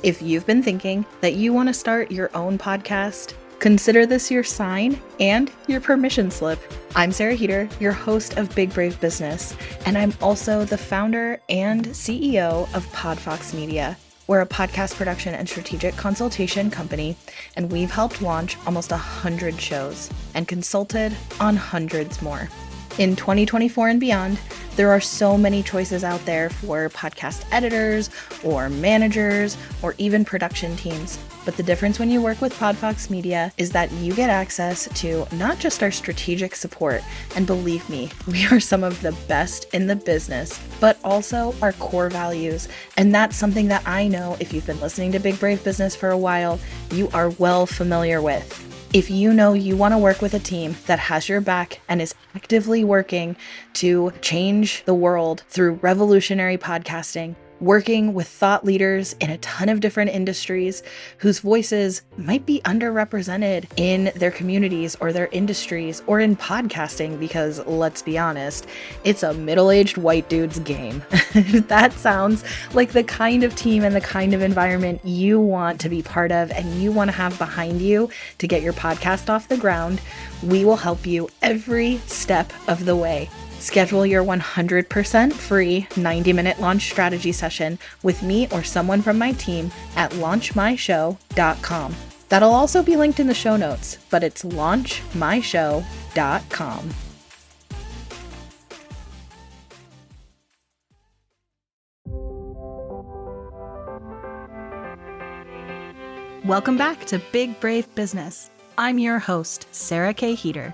If you've been thinking that you want to start your own podcast, consider this your sign and your permission slip. I'm Sara Hollander, your host of Big Brave Business, and I'm also the founder and CEO of PodFox Media. We're a podcast production and strategic consultation company, and we've helped launch almost 100 shows and consulted on hundreds more. In 2024 and beyond, there are so many choices out there for podcast editors or managers or even production teams. But the difference when you work with PodFox Media is that you get access to not just our strategic support, and believe me, we are some of the best in the business, but also our core values. And that's something that I know if you've been listening to Big Brave Business for a while, you are well familiar with. If you know you want to work with a team that has your back and is actively working to change the world through revolutionary podcasting, working with thought leaders in a ton of different industries whose voices might be underrepresented in their communities or their industries or in podcasting, because let's be honest, it's a middle-aged white dude's game. That sounds like the kind of team and the kind of environment you want to be part of and you want to have behind you to get your podcast off the ground. We will help you every step of the way. Schedule your 100% free 90-minute launch strategy session with me or someone from my team at launchmyshow.com. That'll also be linked in the show notes, but it's launchmyshow.com. Welcome back to Big Brave Business. I'm your host, Sara K. Hollander.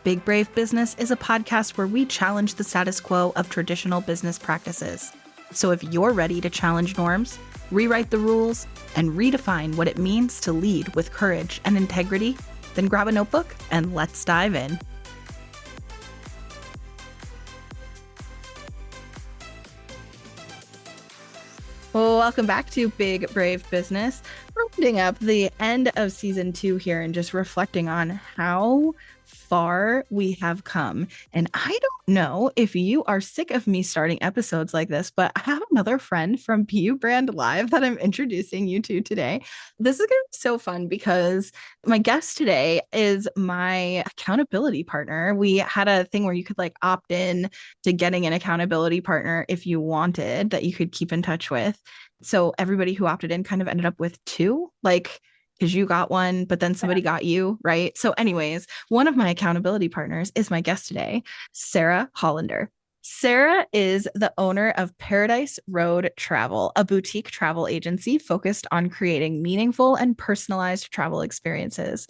Big Brave Business is a podcast where we challenge the status quo of traditional business practices. So if you're ready to challenge norms, rewrite the rules, and redefine what it means to lead with courage and integrity, then grab a notebook and let's dive in. Well, welcome back to Big Brave Business. Rounding up the end of season 2 here and just reflecting on how far we have come. And I don't know if you are sick of me starting episodes like this, but I have another friend from PU Brand Live that I'm introducing you to today. This is going to be so fun because my guest today is my accountability partner. We had a thing where you could like opt in to getting an accountability partner if you wanted that you could keep in touch with. So everybody who opted in kind of ended up with 2, like, because you got one, but then somebody got you, right? So anyways, one of my accountability partners is my guest today, Sara Hollander. Sara is the owner of Paradise Road Travel, a boutique travel agency focused on creating meaningful and personalized travel experiences.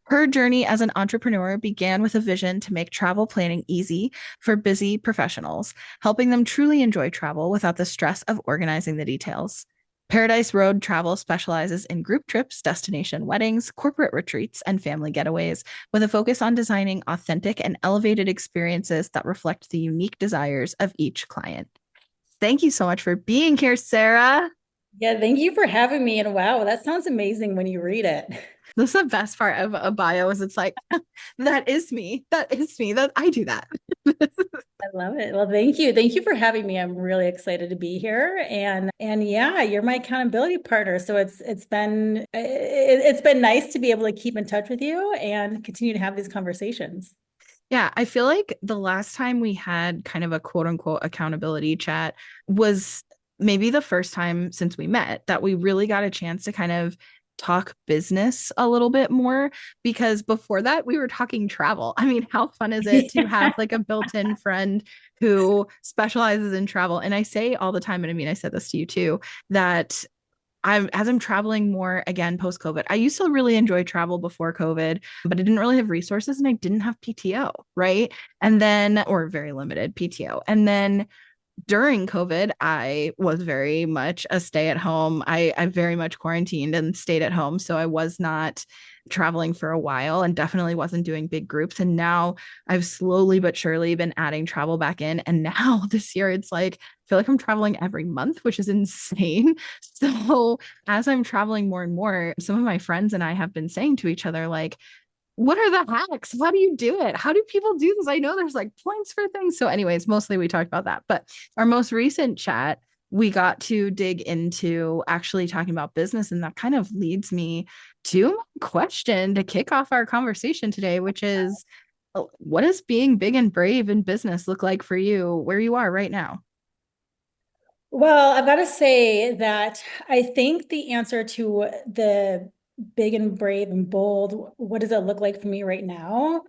Her journey as an entrepreneur began with a vision to make travel planning easy for busy professionals, helping them truly enjoy travel without the stress of organizing the details. Paradise Road Travel specializes in group trips, destination weddings, corporate retreats, and family getaways, with a focus on designing authentic and elevated experiences that reflect the unique desires of each client. Thank you so much for being here, Sara. Yeah, thank you for having me. And wow, that sounds amazing when you read it. This is the best part of a bio is it's like, that is me. That is me. That I do that. I love it. Well, thank you. Thank you for having me. I'm really excited to be here. And yeah, you're my accountability partner. So it's been nice to be able to keep in touch with you and continue to have these conversations. Yeah, I feel like the last time we had kind of a quote unquote accountability chat was maybe the first time since we met that we really got a chance to kind of talk business a little bit more, because before that we were talking travel. I mean, how fun is it to have like a built-in friend who specializes in travel? And I say all the time, and I mean, I said this to you too, that as I'm traveling more again post-COVID, I used to really enjoy travel before COVID, but I didn't really have resources and I didn't have PTO, right? And then, or very limited PTO. And then during COVID, I was very much a stay at home. I very much quarantined and stayed at home. So I was not traveling for a while and definitely wasn't doing big groups. And now I've slowly but surely been adding travel back in. And now this year, it's like, I feel like I'm traveling every month, which is insane. So as I'm traveling more and more, some of my friends and I have been saying to each other, like, what are the hacks? How do you do it? How do people do this? I know there's like points for things. So anyways, mostly we talked about that. But our most recent chat we got to dig into actually talking about business. And that kind of leads me to my question to kick off our conversation today, which is what does being big and brave in business look like for you where you are right now? Well, I've got to say that I think the answer to the big and brave and bold, what does it look like for me right now?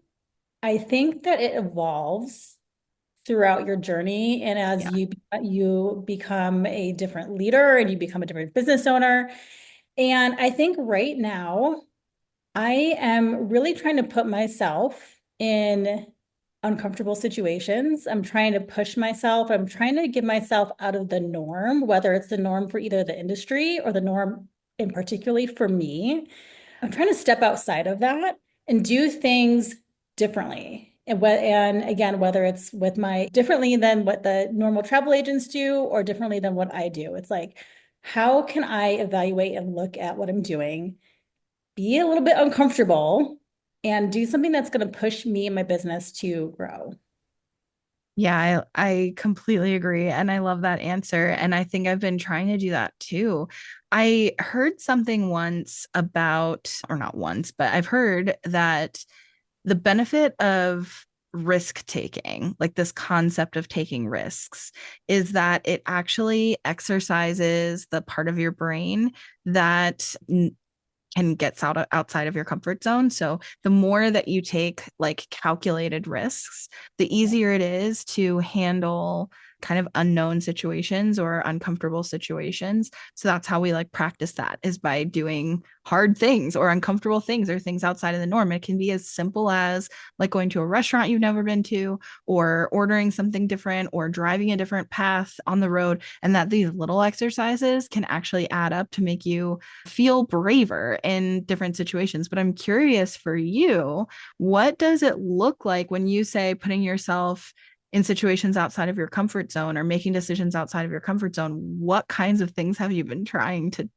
I think that it evolves throughout your journey, and as Yeah. you become a different leader and you become a different business owner. And I think right now I am really trying to put myself in uncomfortable situations. I'm trying to push myself. I'm trying to get myself out of the norm, whether it's the norm for either the industry or the norm in particularly for me. I'm trying to step outside of that and do things differently. And again, whether it's with my differently than what the normal travel agents do or differently than what I do. It's like, how can I evaluate and look at what I'm doing, be a little bit uncomfortable, and do something that's going to push me and my business to grow? Yeah, I completely agree. And I love that answer. And I think I've been trying to do that too. I heard something once about, or not once, but I've heard that the benefit of risk taking, like this concept of taking risks, is that it actually exercises the part of your brain that can get outside of your comfort zone. So the more that you take like calculated risks, the easier it is to handle kind of unknown situations or uncomfortable situations. So that's how we like practice that is by doing hard things or uncomfortable things or things outside of the norm. It can be as simple as like going to a restaurant you've never been to or ordering something different or driving a different path on the road, and that these little exercises can actually add up to make you feel braver in different situations. But I'm curious for you, what does it look like when you say putting yourself in situations outside of your comfort zone or making decisions outside of your comfort zone? What kinds of things have you been trying to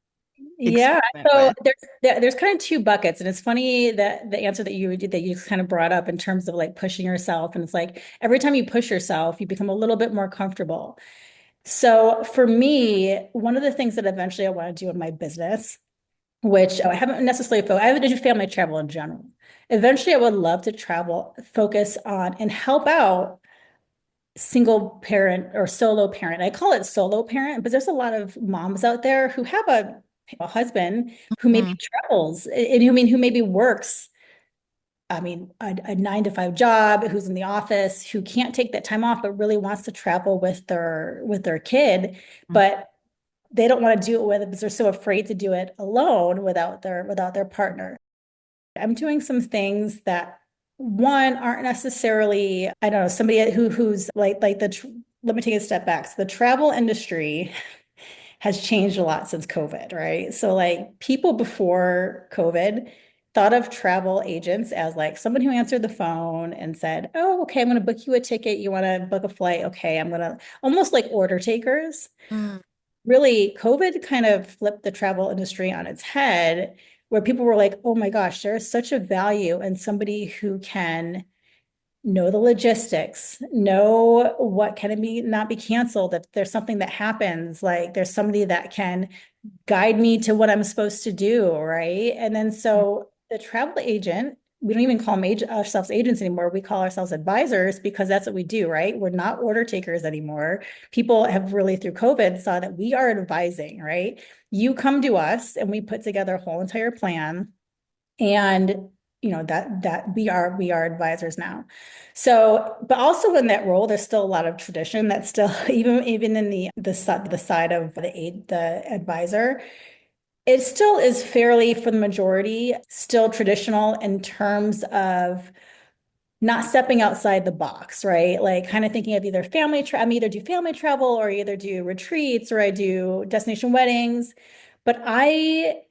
Yeah, experiment so with? there's kind of two buckets, and it's funny that the answer that you kind of brought up in terms of like pushing yourself, and it's like every time you push yourself, you become a little bit more comfortable. So for me, one of the things that eventually I want to do in my business, which I haven't necessarily focused, I haven't done family travel in general. Eventually, I would love to travel, focus on, and help out single parent or solo parent. I call it solo parent, but there's a lot of moms out there who have a husband who maybe Mm, travels and who maybe works, a 9 to 5 job, who's in the office, who can't take that time off, but really wants to travel with their kid, mm, but they don't want to do it with it because they're so afraid to do it alone without their partner. I'm doing some things that one aren't necessarily, I don't know, somebody who's like let me take a step back. So the travel industry has changed a lot since COVID, right? So like people before COVID thought of travel agents as like someone who answered the phone and said, "Oh, okay, I'm going to book you a ticket. You want to book a flight? Okay, I'm going to," almost like order takers. mm, Really, COVID kind of flipped the travel industry on its head, where people were like, oh my gosh, there's such a value in somebody who can know the logistics, know what can be not be canceled. If there's something that happens, like there's somebody that can guide me to what I'm supposed to do, right? And then mm. so the travel agent, we don't even call them ourselves agents anymore. We call ourselves advisors because that's what we do, right? We're not order takers anymore. People have really through COVID saw that we are advising, right? You come to us and we put together a whole entire plan, and that we are advisors now. So, but also in that role, there's still a lot of tradition that's still even in the side of the advisor, it still is fairly, for the majority, still traditional in terms of not stepping outside the box, right? Like kind of thinking of either I either do family travel or I either do retreats or I do destination weddings. But I'm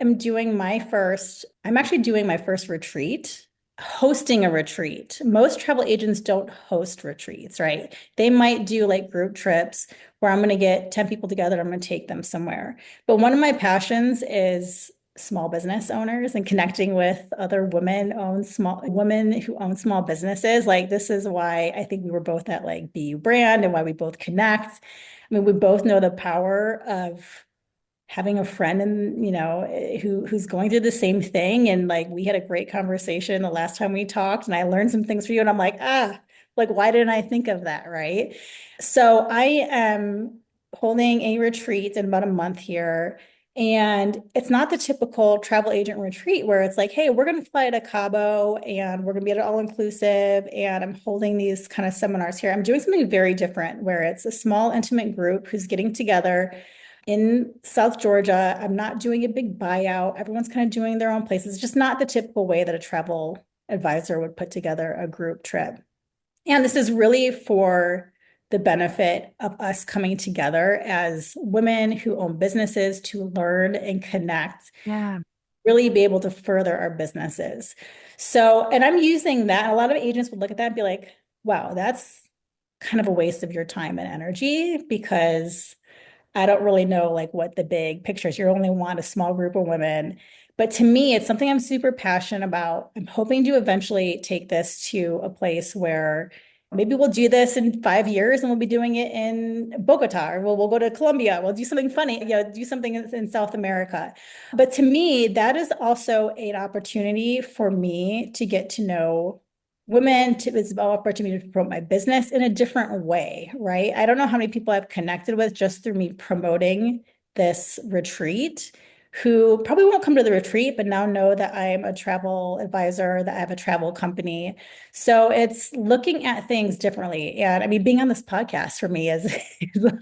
actually doing my first retreat, hosting a retreat. Most travel agents don't host retreats, right? They might do like group trips where I'm going to get 10 people together and I'm going to take them somewhere. But one of my passions is small business owners and connecting with other women who own small businesses. Like this is why I think we were both at like BU Brand and why we both connect. I mean, we both know the power of having a friend and who's going through the same thing. And like we had a great conversation the last time we talked, and I learned some things for you, and I'm like, like why didn't I think of that, right? So I am holding a retreat in about a month here. And it's not the typical travel agent retreat where it's like, hey, we're going to fly to Cabo and we're going to be at an all inclusive. And I'm holding these kind of seminars here. I'm doing something very different where it's a small, intimate group who's getting together in South Georgia. I'm not doing a big buyout. Everyone's kind of doing their own places. It's just not the typical way that a travel advisor would put together a group trip. And this is really for the benefit of us coming together as women who own businesses to learn and connect, Yeah. really be able to further our businesses. So, and I'm using that. A lot of agents would look at that and be like, wow, that's kind of a waste of your time and energy because I don't really know like what the big picture is. You only want a small group of women. But to me, it's something I'm super passionate about. I'm hoping to eventually take this to a place where maybe we'll do this in 5 years and we'll be doing it in Bogota, or we'll go to Colombia. We'll do something funny, do something in South America. But to me, that is also an opportunity for me to get to know women, to it's an opportunity to promote my business in a different way, right? I don't know how many people I've connected with just through me promoting this retreat who probably won't come to the retreat, but now know that I'm a travel advisor, that I have a travel company. So it's looking at things differently. And I mean, being on this podcast for me is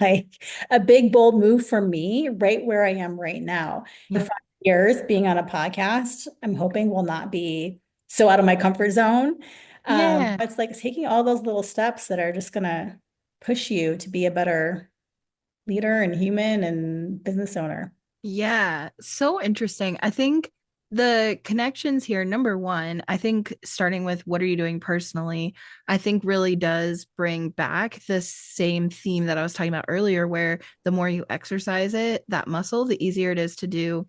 like a big, bold move for me, right where I am right now. In Yeah. 5 years, being on a podcast, I'm hoping will not be so out of my comfort zone. Yeah. It's like taking all those little steps that are just going to push you to be a better leader and human and business owner. Yeah, so interesting. I think the connections here, number one, I think starting with what are you doing personally, I think really does bring back the same theme that I was talking about earlier, where the more you exercise it, that muscle, the easier it is to do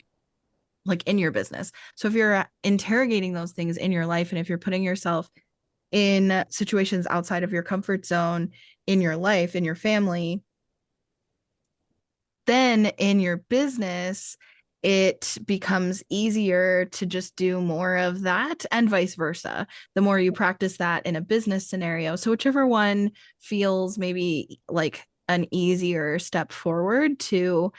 like in your business. So if you're interrogating those things in your life and if you're putting yourself in situations outside of your comfort zone in your life, in your family, then in your business, it becomes easier to just do more of that and vice versa. The more you practice that in a business scenario. So, whichever one feels maybe like an easier step forward to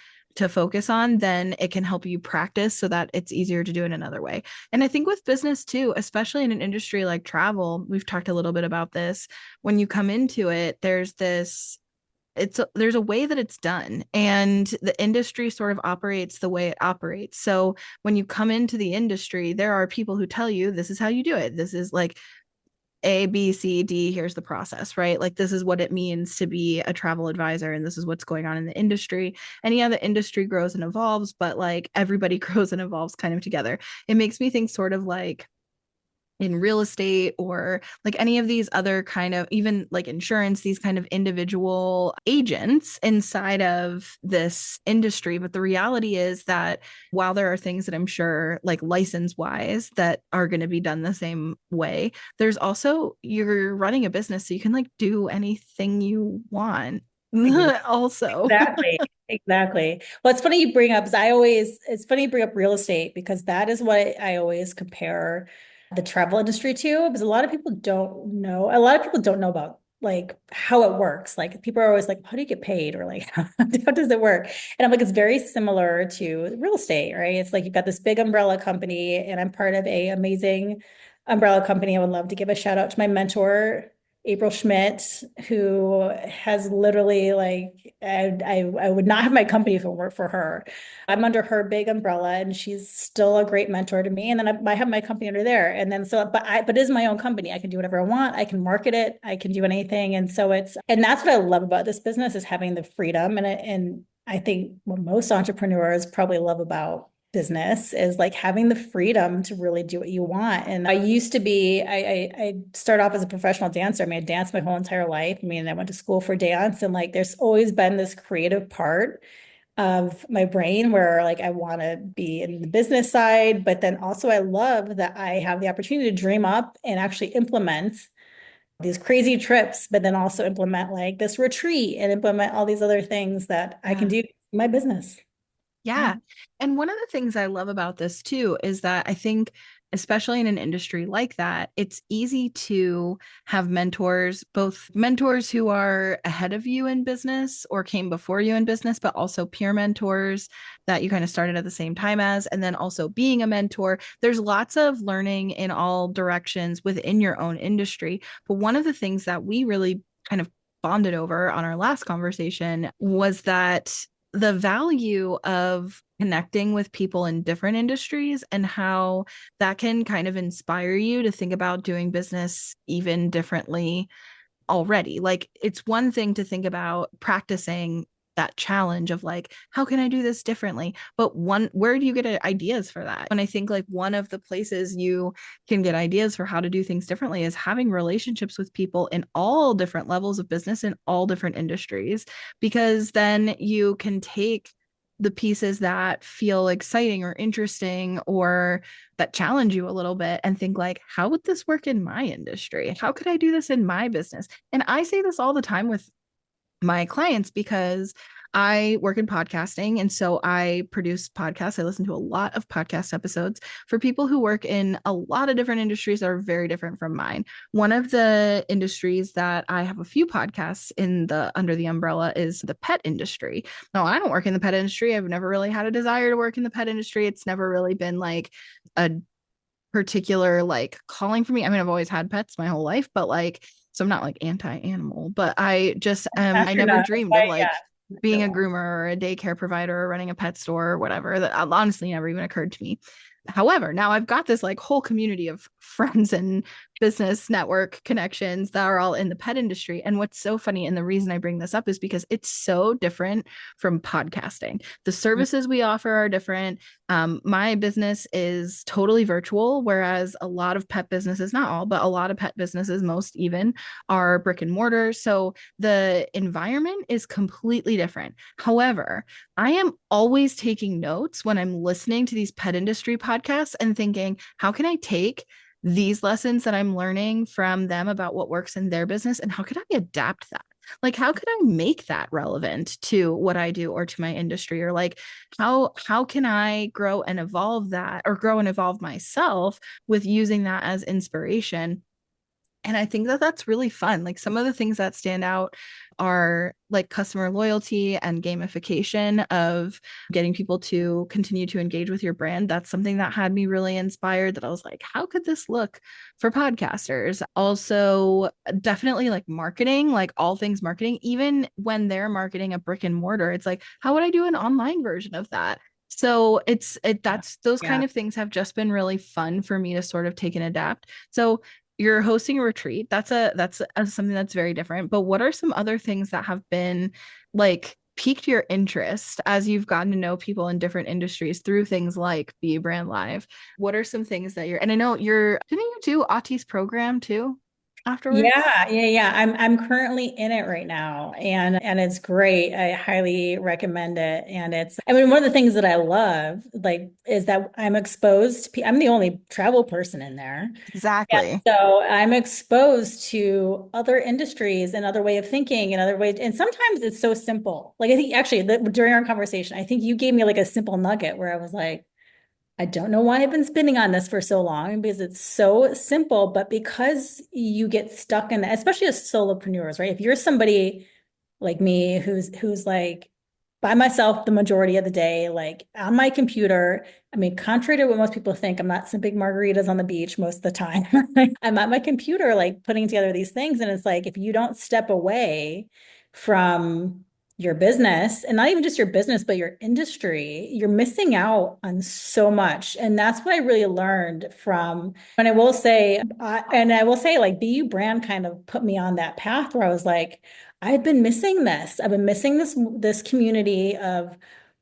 focus on, then it can help you practice so that it's easier to do in another way. And I think with business too, especially in an industry like travel, we've talked a little bit about this. When you come into it, there's a way that it's done, and the industry sort of operates the way it operates. So when you come into the industry, there are people who tell you this is how you do it, this is like A, B, C, D, here's the process, right? Like this is what it means to be a travel advisor, and this is what's going on in the industry. And yeah, the industry grows and evolves, but like everybody grows and evolves kind of together. It makes me think sort of like in real estate or like any of these other kind of, even like insurance, these kind of individual agents inside of this industry. But the reality is that while there are things that I'm sure like license wise that are going to be done the same way, there's also, you're running a business so you can like do anything you want also. Exactly. Exactly. Well, it's funny you bring up, it's funny you bring up real estate because that is what I always compare the travel industry to, because a lot of people don't know, a lot of people don't know about like how it works. Like people are always like, how do you get paid? Or like, how does it work? And I'm like, it's very similar to real estate, right? It's like you've got this big umbrella company, and I'm part of a amazing umbrella company. I would love to give a shout out to my mentor, April Schmidt, who has literally like I would not have my company if it weren't for her. I'm under her big umbrella, and she's still a great mentor to me. And then I have my company under there, and then but it is my own company. I can do whatever I want. I can market it. I can do anything, and so and that's what I love about this business is having the freedom, and I think what most entrepreneurs probably love about business is like having the freedom to really do what you want. And I used to be, I started off as a professional dancer. I mean, I danced my whole entire life. I mean, I went to school for dance, and like there's always been this creative part of my brain where like I want to be in the business side, but then also I love that I have the opportunity to dream up and actually implement these crazy trips, but then also implement like this retreat and implement all these other things that I can Yeah. do in my business. Yeah. Yeah. And one of the things I love about this too is that I think, especially in an industry like that, it's easy to have mentors, both mentors who are ahead of you in business or came before you in business, but also peer mentors that you kind of started at the same time as, and then also being a mentor. There's lots of learning in all directions within your own industry. But one of the things that we really kind of bonded over on our last conversation was that the value of connecting with people in different industries and how that can kind of inspire you to think about doing business even differently already. Like it's one thing to think about practicing that challenge of like, how can I do this differently? But where do you get ideas for that? And I think like one of the places you can get ideas for how to do things differently is having relationships with people in all different levels of business in all different industries, because then you can take the pieces that feel exciting or interesting or that challenge you a little bit and think like, how would this work in my industry? How could I do this in my business? And I say this all the time with my clients because I work in podcasting. And so I produce podcasts. I listen to a lot of podcast episodes for people who work in a lot of different industries that are very different from mine. One of the industries that I have a few podcasts in the under the umbrella is the pet industry. No, I don't work in the pet industry. I've never really had a desire to work in the pet industry. It's never really been like a particular like calling for me. I mean, I've always had pets my whole life, but like, so I'm not like anti-animal, but I just I never Astronaut. That's dreamed of why, like yeah. being a Don't. groomer or a daycare provider or running a pet store or whatever. That honestly never even occurred to me. However, now I've got this like whole community of friends and business network connections that are all in the pet industry. And what's so funny, and the reason I bring this up is because it's so different from podcasting. The services we offer are different. My business is totally virtual, whereas a lot of pet businesses, not all, but a lot of pet businesses, most even, are brick and mortar. So the environment is completely different. However, I am always taking notes when I'm listening to these pet industry podcasts and thinking, how can I take these lessons that I'm learning from them about what works in their business and how could I adapt that? Like how could I make that relevant to what I do or to my industry, or like how can I grow and evolve that or grow and evolve myself with using that as inspiration? And I think that that's really fun. Like some of the things that stand out are like customer loyalty and gamification of getting people to continue to engage with your brand. That's something that had me really inspired, that I was like, how could this look for podcasters? Also, definitely like marketing, like all things marketing, even when they're marketing a brick and mortar, it's like, how would I do an online version of that? So that's those Yeah. kind of things have just been really fun for me to sort of take and adapt. So you're hosting a retreat. That's something that's very different. But what are some other things that have been like piqued your interest as you've gotten to know people in different industries through things like Be Brand Live? What are some things that and I know didn't you do Ati's program too afterwards? Yeah. I'm currently in it right now and it's great. I highly recommend it. And it's I mean one of the things that I love like is that I'm the only travel person in there. And Exactly. so I'm exposed to other industries and other way of thinking and other ways. And sometimes it's so simple. Like I think actually during our conversation, I think you gave me like a simple nugget where I was like, I don't know why I've been spinning on this for so long because it's so simple, but because you get stuck in that, especially as solopreneurs, right? If you're somebody like me who's like by myself the majority of the day, like on my computer. I mean, contrary to what most people think, I'm not sipping margaritas on the beach most of the time. I'm at my computer, like putting together these things. And it's like if you don't step away from your business and not even just your business, but your industry, you're missing out on so much. And that's what I really learned from, and I will say, like, BU brand kind of put me on that path where I was like, I've been missing this. I've been missing this community of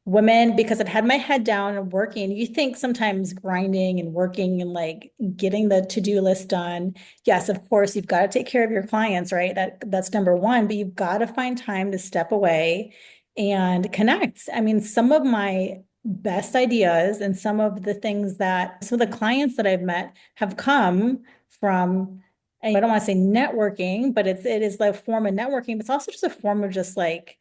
women because I've had my head down and working. You think sometimes grinding and working and like getting the to-do list done. Yes, of course, you've got to take care of your clients, right? That's number one, but you've got to find time to step away and connect. I mean, some of my best ideas and some of the clients that I've met have come from And I don't want to say networking, but it is like a form of networking, but it's also just a form of just like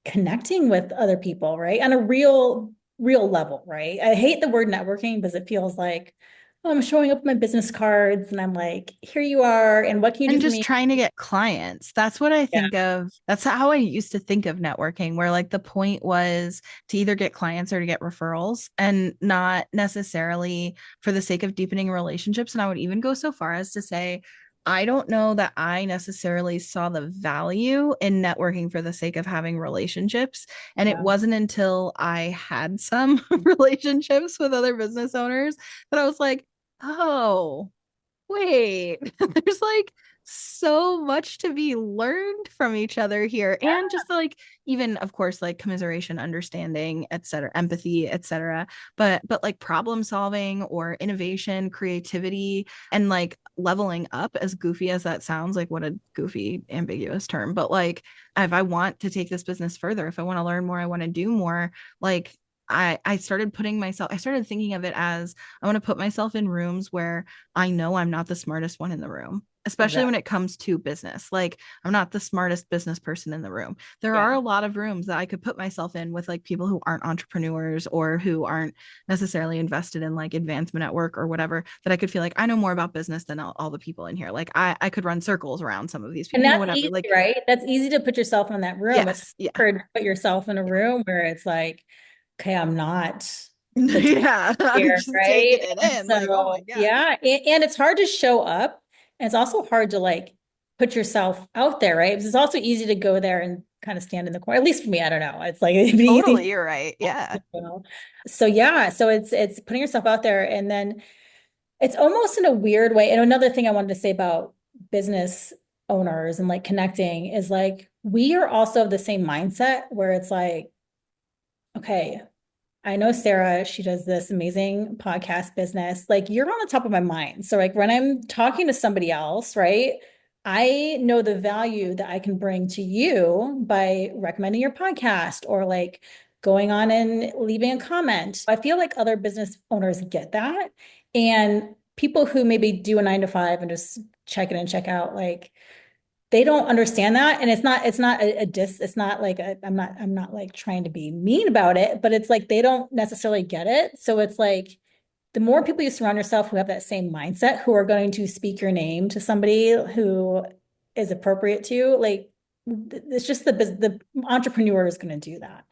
connecting with other people, right? On a real level, right? I hate the word networking because it feels like, oh, I'm showing up with my business cards and I'm like, here you are, and what can you do And for just me? trying to get clients. That's what I Yeah. think of. That's how I used to think of networking, where like the point was to either get clients or to get referrals and not necessarily for the sake of deepening relationships. And I would even go so far as to say, I don't know that I necessarily saw the value in networking for the sake of having relationships. And it Yeah. wasn't until I had some relationships with other business owners that I was like, oh, wait, there's like so much to be learned from each other here. And just like, even of course, like commiseration, understanding, etc., empathy, etc. But like problem solving or innovation, creativity, and like leveling up, as goofy as that sounds, like what a goofy, ambiguous term. But like if I want to take this business further, if I want to learn more, I want to do more, like I started putting myself, I started thinking of it as I want to put myself in rooms where I know I'm not the smartest one in the room, especially when Exactly. it comes to business. Like, I'm not the smartest business person in the room. There are Yeah. a lot of rooms that I could put myself in with like people who aren't entrepreneurs or who aren't necessarily invested in like advancement at work or whatever, that I could feel like I know more about business than all the people in here. Like, I could run circles around some of these people, And you know, that's whatever. easy, Like, right? That's easy to put yourself in that room. It's yes. Yeah. hard to put yourself in a Yeah. room where it's like, okay, I'm not the top Yeah. I'm here, just taking right? it And in. Like, oh my so, God. yeah, and it's hard to show up. And it's also hard to like put yourself out there, right? Because it's also easy to go there and kind of stand in the corner. At least for me, I don't know. It's like it'd be Totally. easy. You're right. Yeah. So yeah, so it's putting yourself out there, and then it's almost in a weird way. And another thing I wanted to say about business owners and like connecting is like we are also of the same mindset where it's like, okay, I know Sarah, she does this amazing podcast business. Like you're on the top of my mind. So like when I'm talking to somebody else, right? I know the value that I can bring to you by recommending your podcast or like going on and leaving a comment. I feel like other business owners get that. And people who maybe do a 9 to 5 and just check in and check out, like they don't understand that. And it's not a diss. It's not like I'm not like trying to be mean about it, but it's like they don't necessarily get it. So it's like the more people you surround yourself who have that same mindset, who are going to speak your name to somebody who is appropriate to you, like it's just the entrepreneur is going to do that.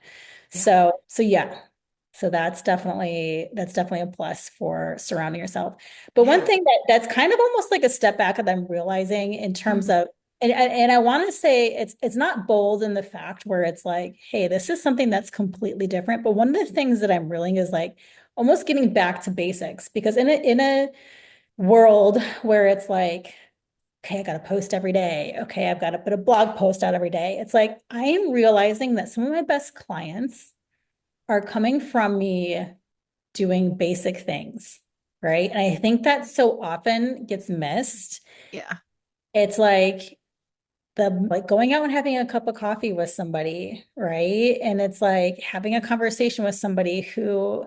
Yeah. So yeah. So that's definitely a plus for surrounding yourself. But one Yeah. thing that's kind of almost like a step back that I'm realizing in terms Mm. of and I want to say it's not bold in the fact where it's like, hey, this is something that's completely different. But one of the things that I'm realizing is like almost getting back to basics because in a world where it's like, okay, I got to post every day. Okay, I've got to put a blog post out every day. It's like I am realizing that some of my best clients are coming from me doing basic things, right? And I think that so often gets missed. Yeah. It's like the like going out and having a cup of coffee with somebody, right? And it's like having a conversation with somebody who,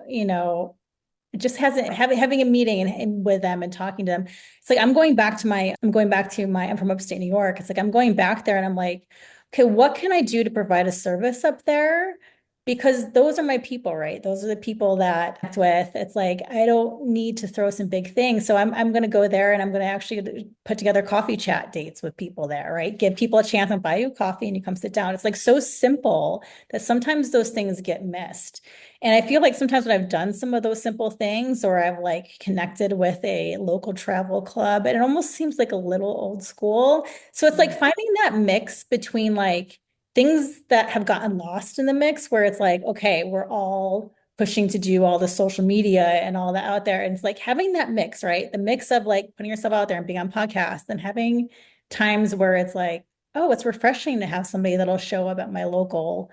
just hasn't having a meeting and with them and talking to them. It's like I'm from upstate New York. It's like I'm going back there and I'm like, okay, what can I do to provide a service up there? Because those are my people, right? Those are the people that I act with. It's like I don't need to throw some big things. So I'm going to go there and I'm going to actually put together coffee chat dates with people there, right? Give people a chance and buy you coffee and you come sit down. It's like so simple that sometimes those things get missed. And I feel like sometimes when I've done some of those simple things or I've like connected with a local travel club, and it almost seems like a little old school. So it's like Mm. finding that mix between like things that have gotten lost in the mix where it's like, okay, we're all pushing to do all the social media and all that out there. And it's like having that mix, right? The mix of like putting yourself out there and being on podcasts and having times where it's like, oh, it's refreshing to have somebody that'll show up at my local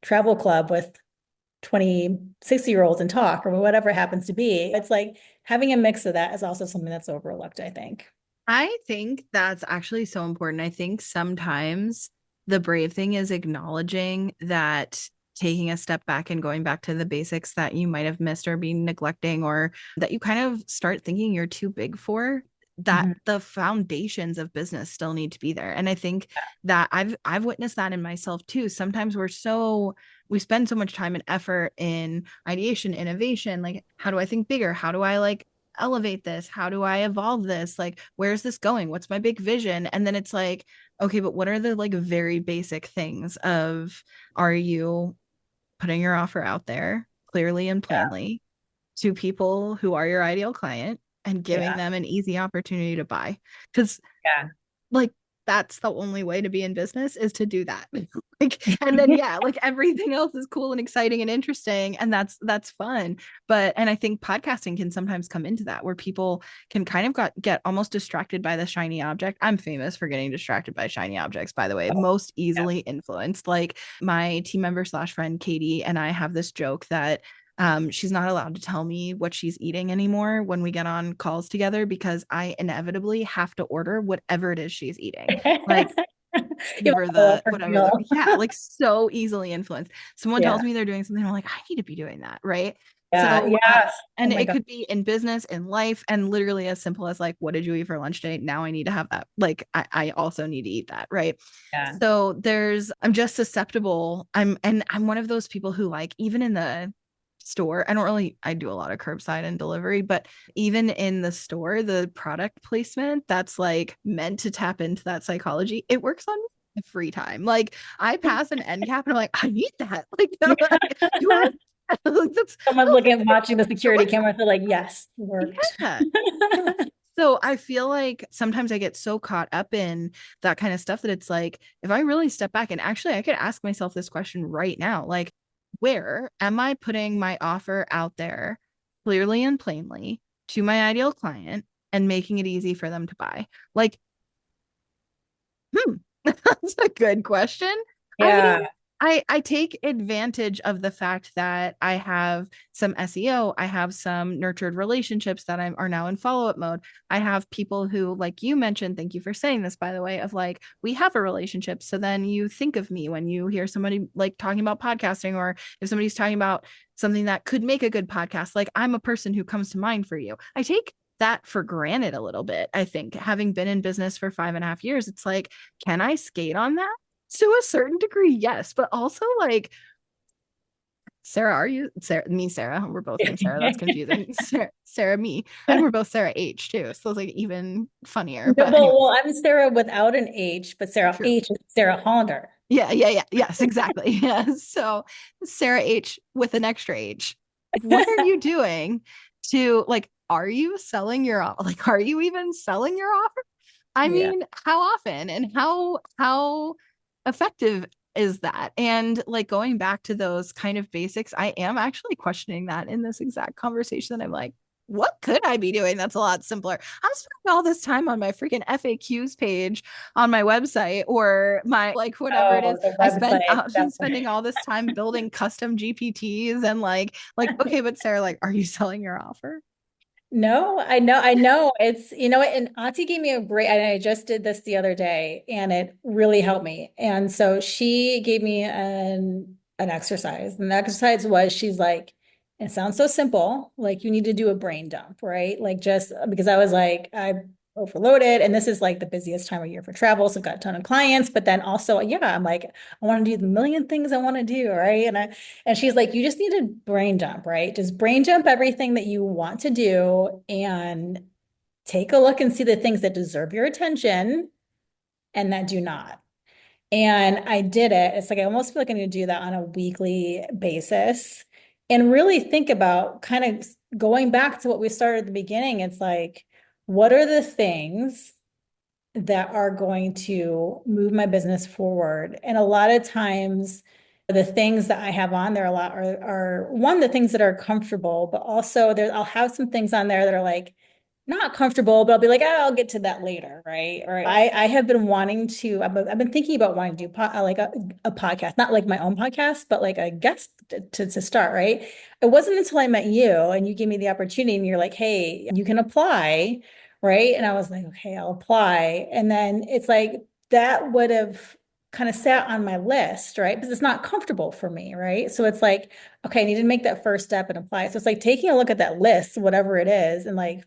travel club with 20, 60-year-olds and talk or whatever it happens to be. It's like having a mix of that is also something that's overlooked, I think. I think that's actually so important. I think sometimes the brave thing is acknowledging that taking a step back and going back to the basics that you might have missed or been neglecting or that you kind of start thinking you're too big for. that the foundations of business still need to be there. And I think that I've witnessed that in myself too. Sometimes we spend so much time and effort in ideation, innovation, like how do I think bigger? How do I like elevate this? How do I evolve this? Like where's this going? What's my big vision? And then it's like, okay, but what are the like very basic things of, are you putting your offer out there clearly and Yeah. plainly to people who are your ideal client and giving Yeah. them an easy opportunity to buy? Because Yeah. like that's the only way to be in business, is to do that. Like, and then yeah, like everything else is cool and exciting and interesting, and that's fun. But and I think podcasting can sometimes come into that, where people can kind of get almost distracted by the shiny object. I'm famous for getting distracted by shiny objects, by the way, most Yeah. easily influenced. Like my team member slash friend Katie and I have this joke that she's not allowed to tell me what she's eating anymore when we get on calls together, because I inevitably have to order whatever it is she's eating. Like You give her follow up the her whatever meal. yeah, like so easily influenced. Someone tells Yeah. me they're doing something, I'm like, I need to be doing that, right? Yeah. So Yes. Oh and my it God. could be in business, in life, and literally as simple as like, what did you eat for lunch today? Now I need to have that. Like I also need to eat that, right? Yeah. So I'm just susceptible. I'm one of those people who, like, even in the store, I do a lot of curbside and delivery, but even in the store, the product placement that's like meant to tap into that psychology, it works on free time. Like I pass an end cap and I'm like, I need that. Like, you are like, that's Someone's looking, watching the so security camera. They're like, yes, worked. yeah. Yeah. So I feel like sometimes I get so caught up in that kind of stuff that it's like, if I really step back, and actually I could ask myself this question right now, like, where am I putting my offer out there clearly and plainly to my ideal client and making it easy for them to buy? Like, that's a good question. I mean, Yeah. I take advantage of the fact that I have some SEO, I have some nurtured relationships that are now in follow-up mode. I have people who, like you mentioned, thank you for saying this, by the way, of like, we have a relationship. So then you think of me when you hear somebody like talking about podcasting, or if somebody's talking about something that could make a good podcast, like I'm a person who comes to mind for you. I take that for granted a little bit. I think, having been in business for 5.5 years, it's like, can I skate on that? To a certain degree, yes, but also like, Sarah, are you Sarah? Me, Sarah. We're both named Sarah. That's confusing. Sarah, me, and we're both Sarah H too. So it's like even funnier. No, But well, anyways, I'm Sarah without an H, but Sarah true. H is Sarah Hollander. Yeah, yeah, yeah. Yes, exactly. Yeah. So Sarah H with an extra H. What are you doing to like? Are you selling your like? Are you even selling your offer? I Yeah. mean, how often and how effective is that? And like going back to those kind of basics, I am actually questioning that in this exact conversation. That I'm like, what could I be doing that's a lot simpler? I'm spending all this time on my freaking FAQs page on my website, or my like whatever it is. Oh, the I've website. been spending all this time building custom GPTs and like okay, but Sarah, like, are you selling your offer? No, I know. It's, you know what, and Auntie gave me a great, and I just did this the other day, and it really helped me. And so she gave me an exercise. And the exercise was, she's like, it sounds so simple, like you need to do a brain dump, right? Like just because I was like, I'm overloaded, and this is like the busiest time of year for travel, so I've got a ton of clients, but then also, yeah, I'm like, I want to do the million things I want to do, right? And she's like, you just need to brain dump, right? Just brain dump everything that you want to do and take a look and see the things that deserve your attention and that do not. And I did it. It's like I almost feel like I need to do that on a weekly basis and really think about kind of going back to what we started at the beginning. It's like, what are the things that are going to move my business forward? And a lot of times, the things that I have on there a lot are one, the things that are comfortable, but also there, I'll have some things on there that are like not comfortable, but I'll be like, oh, I'll get to that later, right? Or I have been wanting to, I've been thinking about wanting to do like a podcast, not like my own podcast, but like a guest to start, right? It wasn't until I met you and you gave me the opportunity and you're like, hey, you can apply, right? And I was like, okay, I'll apply. And then it's like that would have kind of sat on my list, right? Because it's not comfortable for me, right? So it's like, okay, I need to make that first step and apply. So it's like taking a look at that list, whatever it is, and like,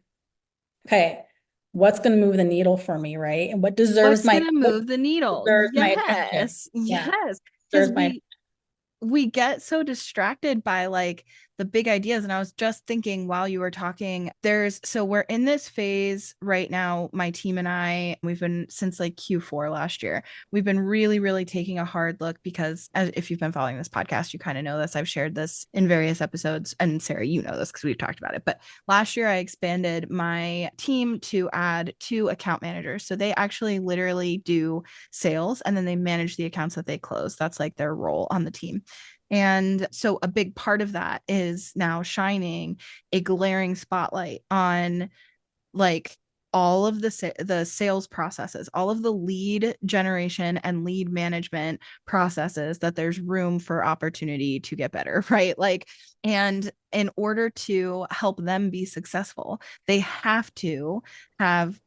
okay, what's going to move the needle for me, right? And What's going to move the needle? deserves my attention. Yes. Yeah, Yes. Because deserves my we get so distracted by like the big ideas. And I was just thinking while you were talking, so we're in this phase right now. My team and we've been since like Q4 last year. We've been really, really taking a hard look because if you've been following this podcast, you kind of know this. I've shared this in various episodes. And Sarah, you know this because we've talked about it. But last year, I expanded my team to add 2 account managers. So they actually literally do sales and then they manage the accounts that they close. That's like their role on the team. And so a big part of that is now shining a glaring spotlight on like all of the sales processes, all of the lead generation and lead management processes that there's room for opportunity to get better, right? Like, and in order to help them be successful, they have to have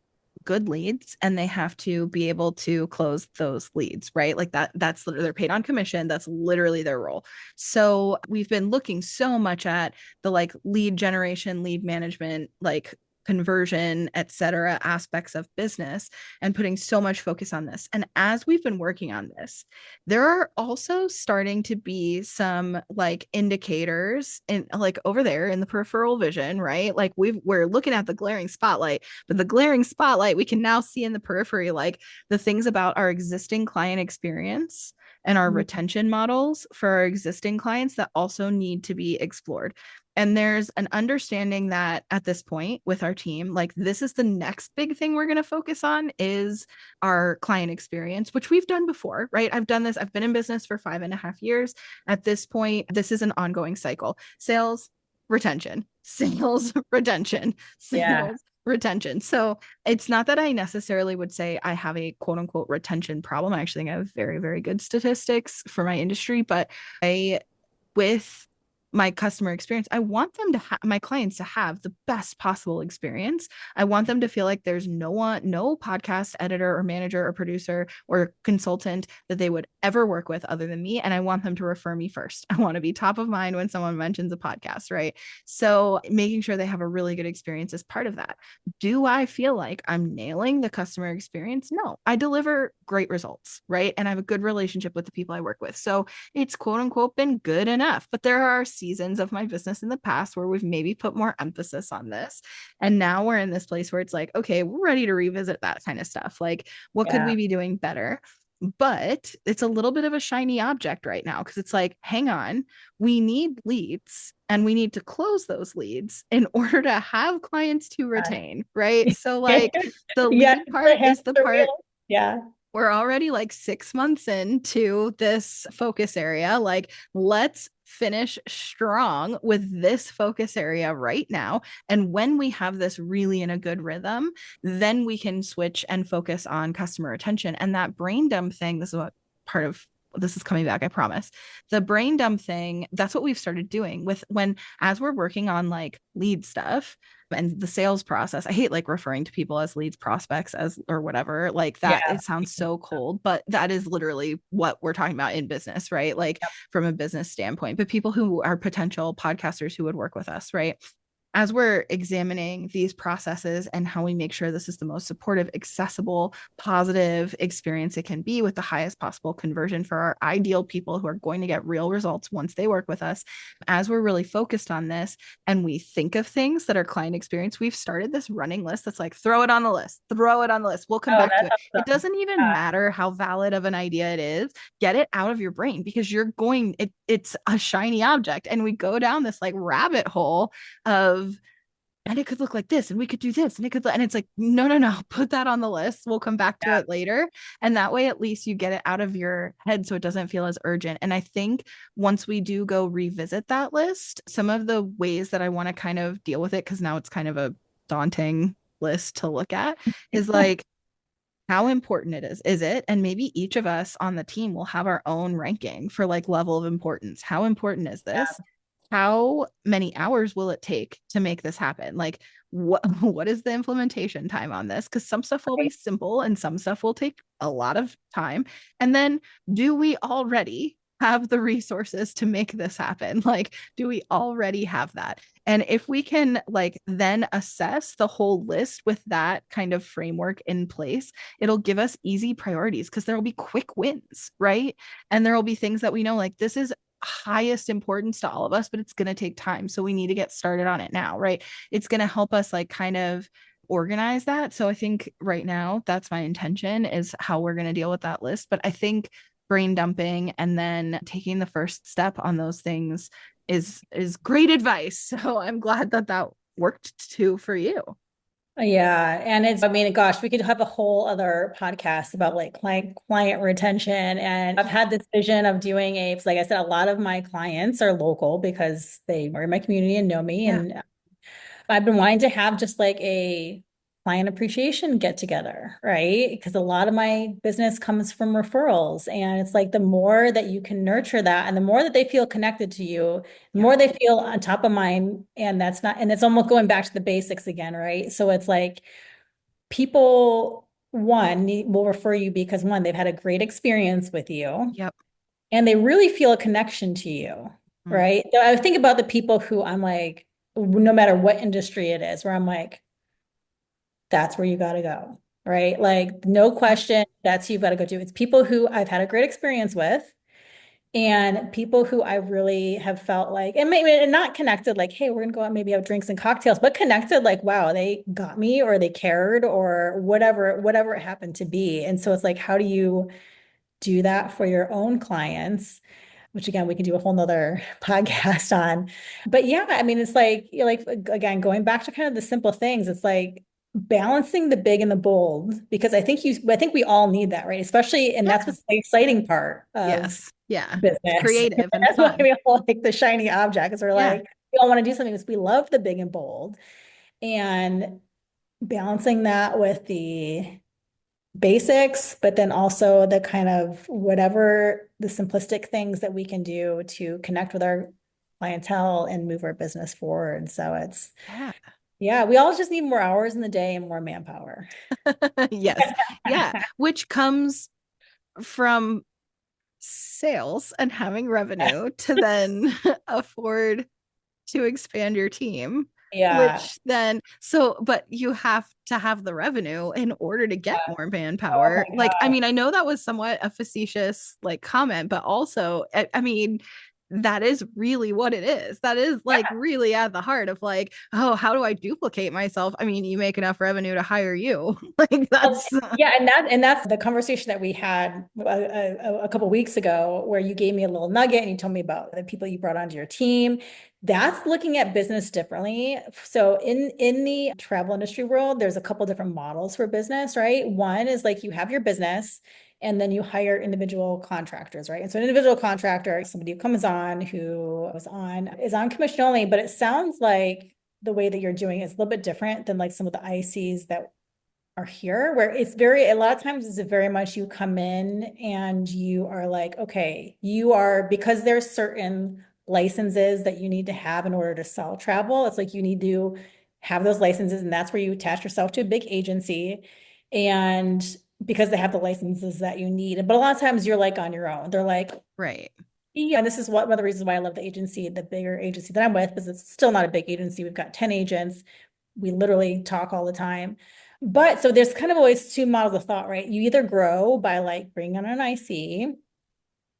good leads and they have to be able to close those leads, right? Like that's they're paid on commission. That's literally their role. So we've been looking so much at the like lead generation, lead management, like conversion, et cetera, aspects of business and putting so much focus on this. And as we've been working on this, there are also starting to be some like indicators in like over there in the peripheral vision, right? Like we're looking at the glaring spotlight, but the glaring spotlight we can now see in the periphery, like the things about our existing client experience and our retention models for our existing clients that also need to be explored. And there's an understanding that at this point with our team, like this is the next big thing we're going to focus on is our client experience, which we've done before, right? I've done this. I've been in business for 5.5 years. At this point, this is an ongoing cycle. Sales, retention, sales, retention, yeah. sales, retention. So it's not that I necessarily would say I have a quote unquote retention problem. I actually think I have very, very good statistics for my industry, but with my customer experience, I want them to my clients to have the best possible experience. I want them to feel like there's no podcast editor or manager or producer or consultant that they would ever work with other than me. And I want them to refer me first. I want to be top of mind when someone mentions a podcast, right? So making sure they have a really good experience is part of that. Do I feel like I'm nailing the customer experience? No, I deliver great results, right? And I have a good relationship with the people I work with. So it's quote unquote been good enough. But there are seasons of my business in the past where we've maybe put more emphasis on this. And now we're in this place where it's like, okay, we're ready to revisit that kind of stuff. Like, what could we be doing better? But it's a little bit of a shiny object right now because it's like, hang on, we need leads and we need to close those leads in order to have clients to retain, right? So, like, the Yeah, lead part is the part yeah. we're already like 6 months into this focus area. Like, let's finish strong with this focus area right now. And when we have this really in a good rhythm, then we can switch and focus on customer retention. And that brain dump thing, this is what part of this is coming back, I promise. The brain dump thing, that's what we've started doing with as we're working on like lead stuff and the sales process. I hate like referring to people as leads, prospects, as or whatever. Like that, Yeah. it sounds so cold, but that is literally what we're talking about in business, right? Like from a business standpoint, but people who are potential podcasters who would work with us, right? As we're examining these processes and how we make sure this is the most supportive, accessible, positive experience it can be with the highest possible conversion for our ideal people who are going to get real results once they work with us, as we're really focused on this and we think of things that are client experience, we've started this running list that's like, throw it on the list, throw it on the list. We'll come back to it. It doesn't even matter how valid of an idea it is. Get it out of your brain because it's a shiny object. And we go down this like rabbit hole of and it could look like this and we could do this and it could and it's like no, put that on the list, we'll come back to it later. And that way at least you get it out of your head so it doesn't feel as urgent. And I think once we do go revisit that list, some of the ways that I want to kind of deal with it, because now it's kind of a daunting list to look at, is like how important it is it, and maybe each of us on the team will have our own ranking for like level of importance. How important is this? How many hours will it take to make this happen? Like what is the implementation time on this? Because some stuff will be simple and some stuff will take a lot of time. And then do we already have the resources to make this happen? Like, do we already have that? And if we can like then assess the whole list with that kind of framework in place, it'll give us easy priorities because there will be quick wins, right? And there will be things that we know like this is highest importance to all of us, but it's going to take time. So we need to get started on it now, right? It's going to help us like kind of organize that. So I think right now that's my intention is how we're going to deal with that list. But I think brain dumping and then taking the first step on those things is great advice. So I'm glad that that worked too for you. Yeah. And I mean, gosh, we could have a whole other podcast about like client retention. And I've had this vision of doing like I said, a lot of my clients are local because they are in my community and know me. Yeah. And I've been wanting to have just like a client appreciation get together, right? Because a lot of my business comes from referrals. And it's like the more that you can nurture that and the more that they feel connected to you, the Yeah. more they feel on top of mind. And it's almost going back to the basics again, right? So it's like people, will refer you because one, they've had a great experience with you Yep. and they really feel a connection to you, Mm. right? So I think about the people who I'm like, no matter what industry it is, where I'm like, that's where you got to go, right? Like, no Yeah. question, that's who you've got to go to. It's people who I've had a great experience with and people who I really have felt like, and maybe not connected, like, hey, we're going to go out, maybe have drinks and cocktails, but connected, like, wow, they got me or they cared or whatever it happened to be. And so it's like, how do you do that for your own clients? Which again, we can do a whole nother podcast on. But yeah, I mean, it's like, again, going back to kind of the simple things, it's like balancing the big and the bold, because I think we all need that, right? Especially, and that's Yeah. what's the exciting part of Yes. Yeah. It's business. creative and That's why fun. we all like the shiny objects. We're Yeah. like, we all want to do something because we love the big and bold. And balancing that with the basics, but then also the kind of whatever the simplistic things that we can do to connect with our clientele and move our business forward. So Yeah. yeah, we all just need more hours in the day and more manpower. Yes. Yeah. Which comes from sales and having revenue to then afford to expand your team, Yeah. which then, so, but you have to have the revenue in order to get more Oh my manpower. Like, I God. mean, I know that was somewhat a facetious like comment, but also, I mean, that is really what it is. That is like really at the heart of like, oh, how do I duplicate myself? I mean, you make enough revenue to hire you. Like Well, that's yeah, and that's the conversation that we had a couple weeks ago, where you gave me a little nugget and you told me about the people you brought onto your team. That's looking at business differently. So in the travel industry world, there's a couple different models for business, right? One is like you have your business and then you hire individual contractors, right? And so an individual contractor, somebody who comes on who is on commission only, but it sounds like the way that you're doing is a little bit different than like some of the ICs that are here, where it's very, a lot of times it's very much you come in and you are like, okay, you are, because there's certain licenses that you need to have in order to sell travel. It's like you need to have those licenses, and that's where you attach yourself to a big agency. And because they have the licenses that you need. But a lot of times you're like on your own. They're like, right. yeah, and this is one of the reasons why I love the agency, the bigger agency that I'm with, because it's still not a big agency. We've got 10 agents. We literally talk all the time. But so there's kind of always two models of thought, right? You either grow by like bringing on an IC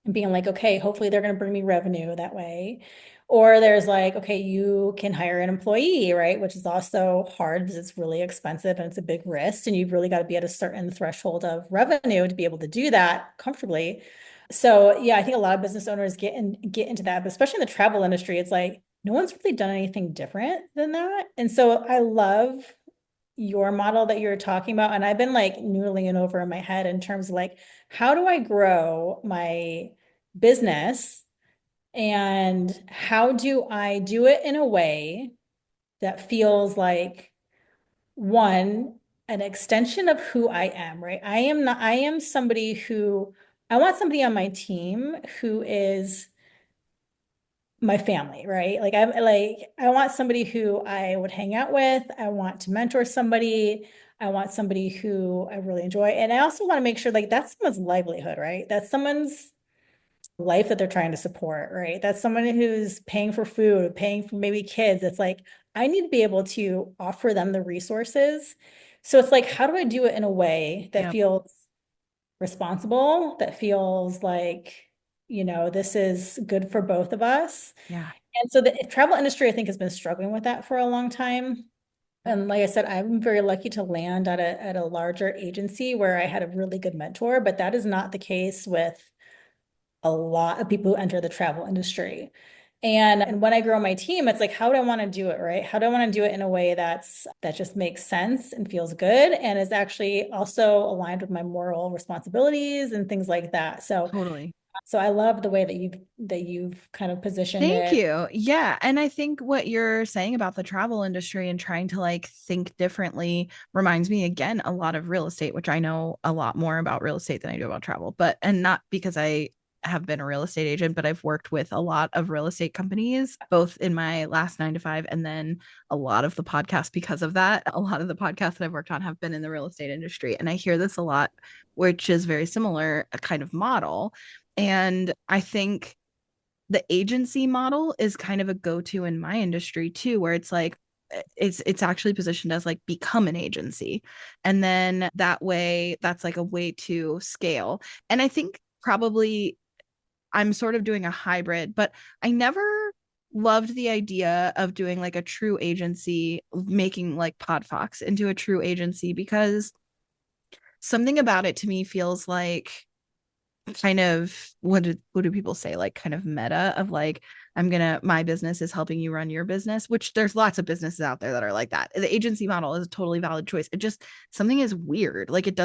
and being like, okay, hopefully they're going to bring me revenue that way. Or there's like, okay, you can hire an employee, right? Which is also hard because it's really expensive and it's a big risk. And you've really got to be at a certain threshold of revenue to be able to do that comfortably. So yeah, I think a lot of business owners get into that, but especially in the travel industry, it's like no one's really done anything different than that. And so I love your model that you're talking about. And I've been like noodling over in my head in terms of like, how do I grow my business? And how do I do it in a way that feels like one, an extension of who I am, right? I am somebody who, I want somebody on my team who is my family, right? I want somebody who I would hang out with. I want to mentor somebody. I want somebody who I really enjoy. And I also want to make sure like that's someone's livelihood, right? That's someone's life that they're trying to support, right? That's someone who's paying for food, paying for maybe kids. It's like, I need to be able to offer them the resources. So it's like, how do I do it in a way that Yep. feels responsible, that feels like, this is good for both of us? Yeah. And so the travel industry, I think, has been struggling with that for a long time. And like I said, I'm very lucky to land at a larger agency where I had a really good mentor, but that is not the case with a lot of people who enter the travel industry. And when I grow my team, it's like, how do I want to do it, right? How do I want to do it in a way that just makes sense and feels good and is actually also aligned with my moral responsibilities and things like that. Totally. So I love the way that you've kind of positioned Thank it. you. Yeah. And I think what you're saying about the travel industry and trying to like think differently reminds me again a lot of real estate, which I know a lot more about real estate than I do about travel. But, and not because I have been a real estate agent, but I've worked with a lot of real estate companies, both in my last 9 to 5 and then a lot of the podcasts because of that. A lot of the podcasts that I've worked on have been in the real estate industry. And I hear this a lot, which is very similar, a kind of model. And I think the agency model is kind of a go-to in my industry too, where it's like it's actually positioned as like become an agency. And then that way that's like a way to scale. And I think probably I'm sort of doing a hybrid, but I never loved the idea of doing like a true agency, making like Podfox into a true agency because something about it to me feels like kind of what do people say, like kind of meta of like my business is helping you run your business, which there's lots of businesses out there that are like that. The agency model is a totally valid choice. It just something is weird, like it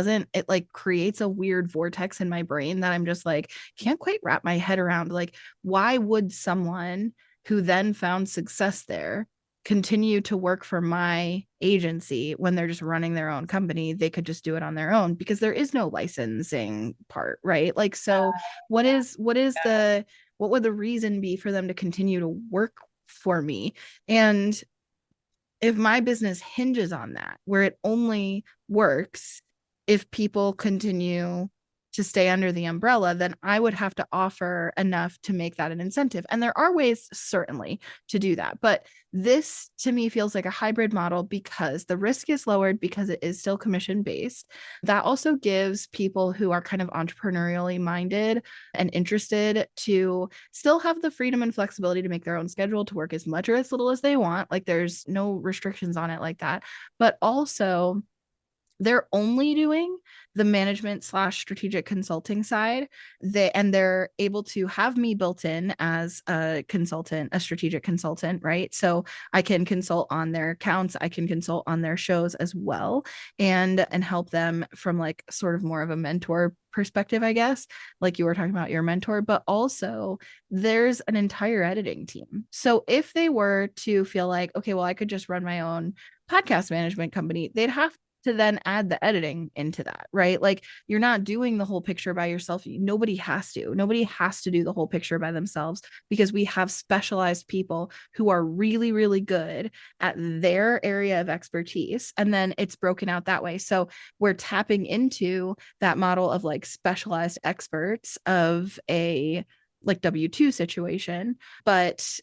like creates a weird vortex in my brain that I'm just like can't quite wrap my head around. Like why would someone who then found success there continue to work for my agency when they're just running their own company? They could just do it on their own because there is no licensing part, right? Like, so what would the reason be for them to continue to work for me? And if my business hinges on that, where it only works if people continue to stay under the umbrella, then I would have to offer enough to make that an incentive. And there are ways, certainly, to do that. But this to me feels like a hybrid model because the risk is lowered because it is still commission based. That also gives people who are kind of entrepreneurially minded and interested to still have the freedom and flexibility to make their own schedule, to work as much or as little as they want. Like there's no restrictions on it like that. But also, they're only doing the management slash strategic consulting side. They're able to have me built in as a consultant, a strategic consultant, right? So I can consult on their accounts, I can consult on their shows as well, and help them from like sort of more of a mentor perspective, I guess, like you were talking about your mentor. But also there's an entire editing team. So if they were to feel like, okay, well, I could just run my own podcast management company, they'd have to then add the editing into that, right? Like you're not doing the whole picture by yourself. Nobody has to. Nobody has to do the whole picture by themselves because we have specialized people who are really, really good at their area of expertise. And then it's broken out that way. So we're tapping into that model of like specialized experts of a like W2 situation, but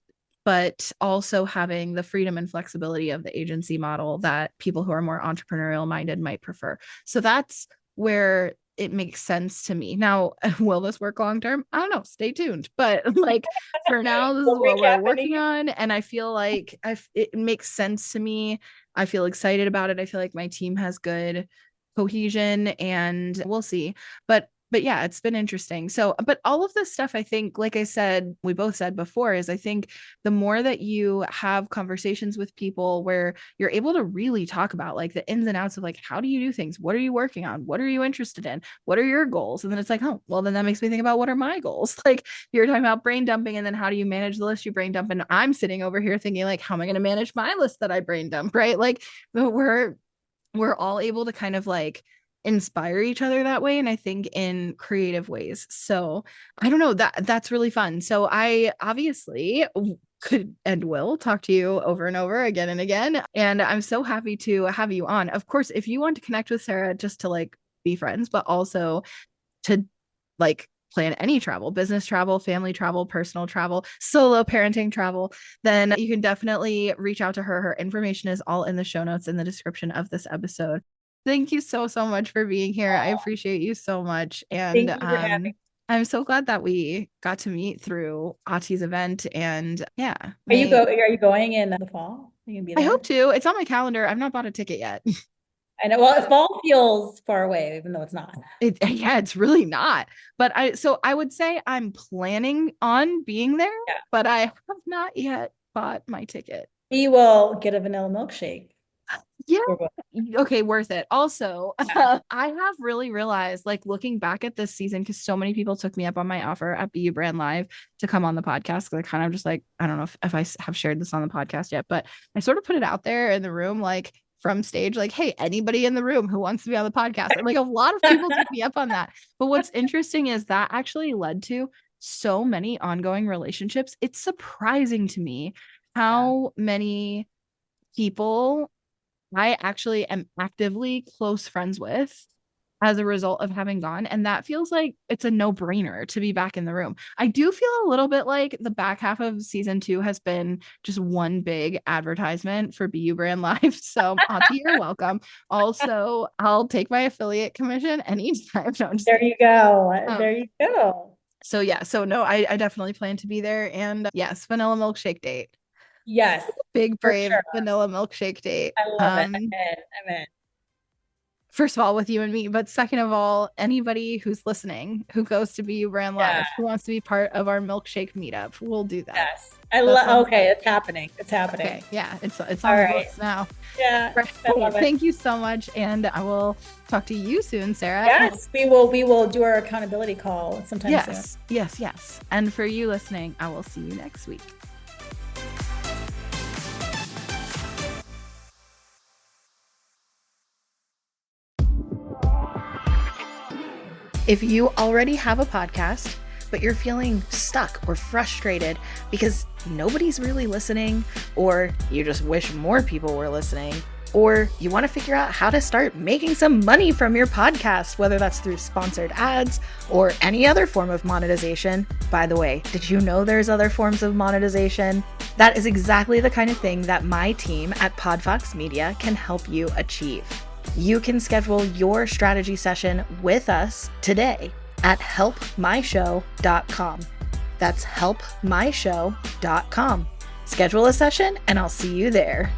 also having the freedom and flexibility of the agency model that people who are more entrepreneurial minded might prefer. So that's where it makes sense to me. Now, will this work long term? I don't know. Stay tuned. But like for now, this is We'll what wreak we're working happening. on. And I feel like it makes sense to me. I feel excited about it. I feel like my team has good cohesion and we'll see. But yeah, it's been interesting. So, but all of this stuff, I think, like I said, we both said before, is I think the more that you have conversations with people where you're able to really talk about like the ins and outs of like, how do you do things? What are you working on? What are you interested in? What are your goals? And then it's like, oh, well, then that makes me think about what are my goals? Like you're talking about brain dumping and then how do you manage the list you brain dump? And I'm sitting over here thinking like, how am I going to manage my list that I brain dump? Right. Like we're all able to kind of like inspire each other that way, and I think in creative ways. So I don't know, that's really fun. So I obviously could and will talk to you over and over again and again, and I'm so happy to have you on. Of course, if you want to connect with Sara just to like be friends, but also to like plan any travel, business travel, family travel, personal travel, solo parenting travel, then you can definitely reach out to her. Her information is all in the show notes in the description of this episode. Thank you so much for being here. I appreciate you so much. And Thank you for having me. I'm so glad that we got to meet through Ati's event. And yeah, Are you going in the fall? Are you gonna be I there? hope to. It's on my calendar. I've not bought a ticket yet. I know. Well, fall feels far away, even though it's not. Yeah, it's really not. But I would say I'm planning on being there, Yeah. but I have not yet bought my ticket. We will get a vanilla milkshake. Yeah. Okay, worth it. Also, I have really realized, like, looking back at this season, because so many people took me up on my offer at BU Brand Live to come on the podcast. Because I kind of just like, I don't know if I have shared this on the podcast yet, but I sort of put it out there in the room, like from stage, like, hey, anybody in the room who wants to be on the podcast. And like a lot of people took me up on that. But what's interesting is that actually led to so many ongoing relationships. It's surprising to me how many people I actually am actively close friends with as a result of having gone. And that feels like it's a no-brainer to be back in the room. I do feel a little bit like the back half of season 2 has been just one big advertisement for BU Brand Live. So Ati, you're welcome. Also, I'll take my affiliate commission anytime. No, there you go. There you go. So yeah, so no, I definitely plan to be there. And yes, vanilla milkshake date. Yes. Big brave vanilla milkshake date. I love it. I'm in. First of all, with you and me, but second of all, anybody who's listening who goes to BU Brand Live, who wants to be part of our milkshake meetup, we'll do that. Yes. I love. Okay, it's happening. It's happening. Okay, yeah, it's on the books now. Yeah. I love it. Thank you so much, and I will talk to you soon, Sarah. Yes, we will do our accountability call sometime soon. Yes. And for you listening, I will see you next week. If you already have a podcast, but you're feeling stuck or frustrated because nobody's really listening, or you just wish more people were listening, or you want to figure out how to start making some money from your podcast, whether that's through sponsored ads or any other form of monetization. By the way, did you know there's other forms of monetization? That is exactly the kind of thing that my team at Podfox Media can help you achieve. You can schedule your strategy session with us today at helpmyshow.com. That's helpmyshow.com. Schedule a session and I'll see you there.